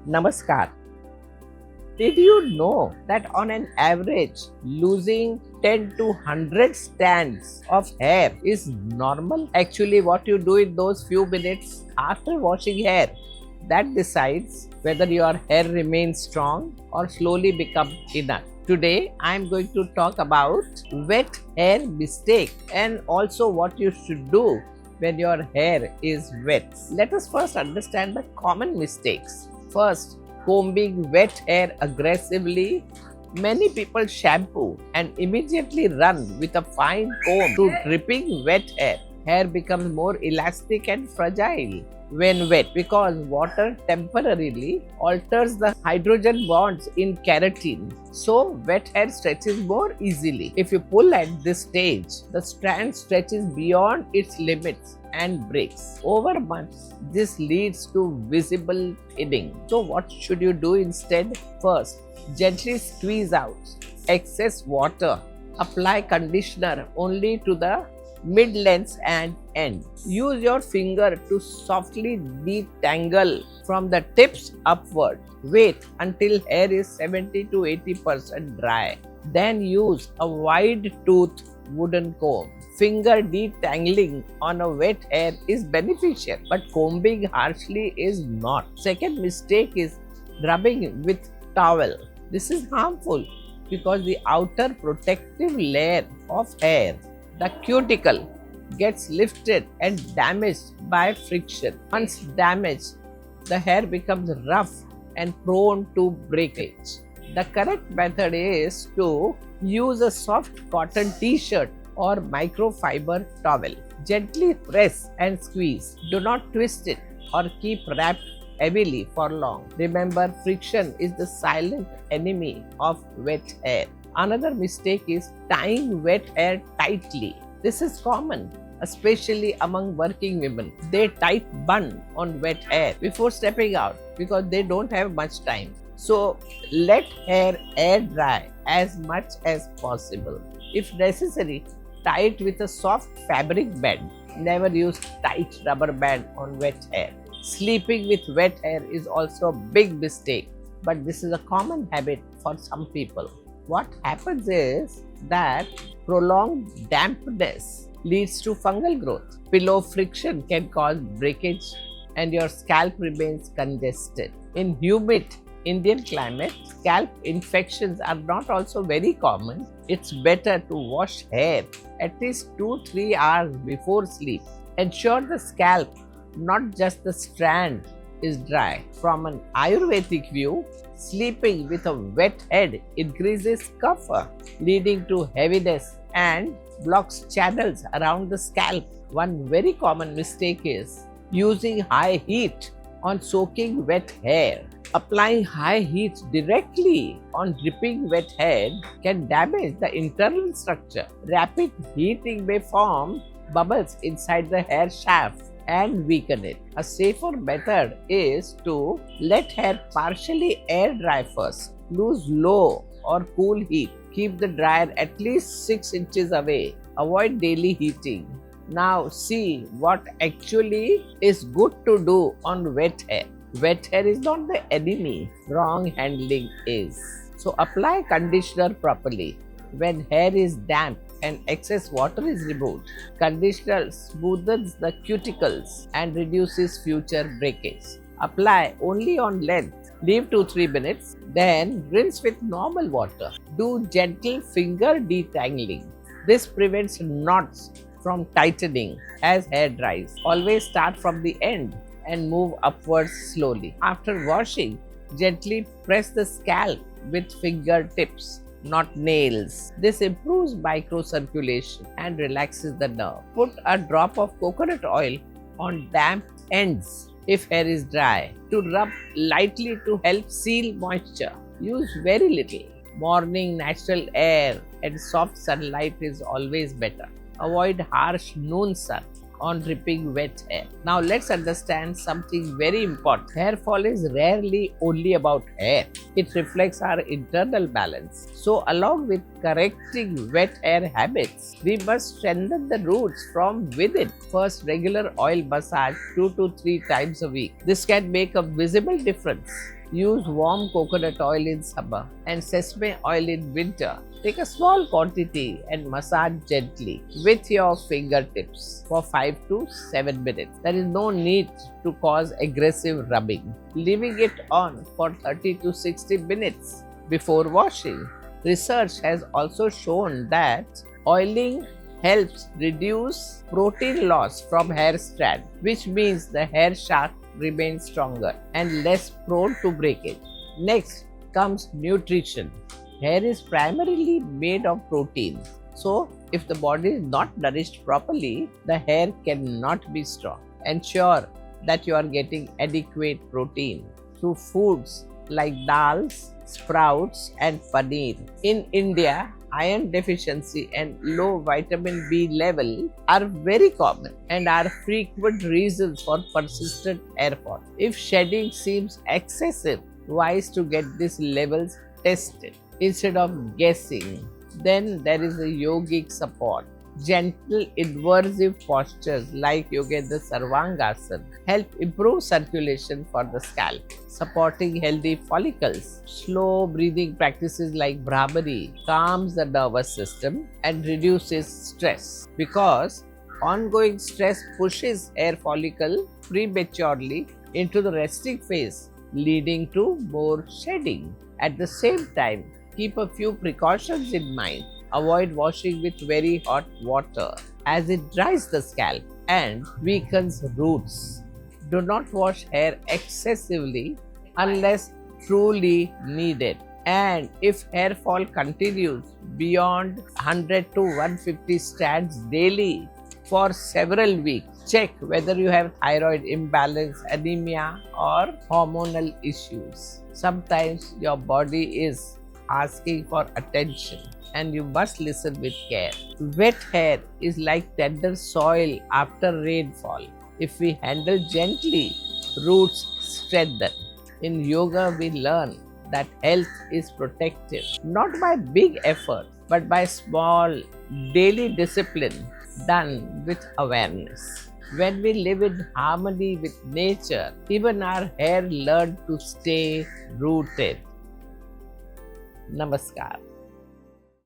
Namaskar. Did you know that on an average, losing 10 to 100 strands of hair is normal? Actually, what you do in those few minutes after washing hair, that decides whether your hair remains strong or slowly become thinner. Today, I am going to talk about wet hair mistake and also what you should do when your hair is wet. Let us first understand the common mistakes. First, combing wet hair aggressively. Many people shampoo and immediately run with a fine comb to dripping wet hair. Hair becomes more elastic and fragile when wet because water temporarily alters the hydrogen bonds in keratin. So, wet hair stretches more easily. If you pull at this stage, the strand stretches beyond its limits and breaks. Over months, this leads to visible thinning. So, what should you do instead? First, gently squeeze out excess water. Apply conditioner only to the mid lengths and end. Use your finger to softly detangle from the tips upward. Wait until hair is 70 to 80% dry. Then use a wide tooth wooden comb. Finger detangling on a wet hair is beneficial, but combing harshly is not. Second mistake is rubbing with towel. This is harmful because the outer protective layer of hair, the cuticle, gets lifted and damaged by friction. Once damaged, the hair becomes rough and prone to breakage. The correct method is to use a soft cotton t-shirt or microfiber towel. Gently press and squeeze. Do not twist it or keep wrapped heavily for long. Remember, friction is the silent enemy of wet hair. Another mistake is tying wet hair tightly. This is common, especially among working women. They tight bun on wet hair before stepping out because they don't have much time. So let hair air dry as much as possible. If necessary, tie it with a soft fabric band. Never use tight rubber band on wet hair. Sleeping with wet hair is also a big mistake, but this is a common habit for some people. What happens is that prolonged dampness leads to fungal growth. Pillow friction can cause breakage and your scalp remains congested. In humid Indian climate, scalp infections are not also very common. It's better to wash hair at least 2-3 hours before sleep. Ensure the scalp, not just the strand, is dry. From an Ayurvedic view, sleeping with a wet head increases kapha, leading to heaviness and blocks channels around the scalp. One very common mistake is using high heat on soaking wet hair. Applying high heat directly on dripping wet head can damage the internal structure. Rapid heating may form bubbles inside the hair shaft and weaken it. A safer method is to let hair partially air dry first. Use low or cool heat. Keep the dryer at least 6 inches away. Avoid daily heating. Now see what actually is good to do on wet hair. Wet hair is not the enemy, wrong handling is. So apply conditioner properly. When hair is damp and excess water is removed, conditioner smoothens the cuticles and reduces future breakage. Apply only on length. Leave 2-3 minutes, then rinse with normal water. Do gentle finger detangling. This prevents knots from tightening as hair dries. Always start from the end and move upwards slowly. After washing, gently press the scalp with fingertips, not nails. This improves microcirculation and relaxes the nerve. Put a drop of coconut oil on damp ends if hair is dry to rub lightly to help seal moisture. Use very little. Morning natural air and soft sunlight is always better. Avoid harsh noon sun on dripping wet hair. Now let's understand something very important. Hair fall is rarely only about hair. It reflects our internal balance. So along with correcting wet hair habits, we must strengthen the roots from within. First, regular oil massage 2 to 3 times a week. This can make a visible difference. Use warm coconut oil in summer and sesame oil in winter. Take a small quantity and massage gently with your fingertips for 5 to 7 minutes. There is no need to cause aggressive rubbing. Leaving it on for 30 to 60 minutes before washing. Research has also shown that oiling helps reduce protein loss from hair strand, which means the hair shaft remains stronger and less prone to breakage. Next comes nutrition. Hair is primarily made of protein. So, if the body is not nourished properly, the hair cannot be strong. Ensure that you are getting adequate protein through foods like dals, sprouts, and paneer. In India, iron deficiency and low vitamin B level are very common and are frequent reasons for persistent hair fall. If shedding seems excessive, wise to get these levels tested instead of guessing. Then there is a yogic support. Gentle inversive postures like Yogendra Sarvangasana help improve circulation for the scalp, supporting healthy follicles. Slow breathing practices like Brahmari calms the nervous system and reduces stress because ongoing stress pushes hair follicle prematurely into the resting phase, leading to more shedding. At the same time, keep a few precautions in mind. Avoid washing with very hot water as it dries the scalp and weakens roots. Do not wash hair excessively unless truly needed. And if hair fall continues beyond 100 to 150 strands daily for several weeks, check whether you have thyroid imbalance, anemia, or hormonal issues. Sometimes your body is asking for attention and you must listen with care. Wet hair is like tender soil after rainfall. If we handle gently, roots strengthen. In yoga, we learn that health is protected not by big effort but by small daily discipline done with awareness. When we live in harmony with nature, even our hair learn to stay rooted. Namaskar.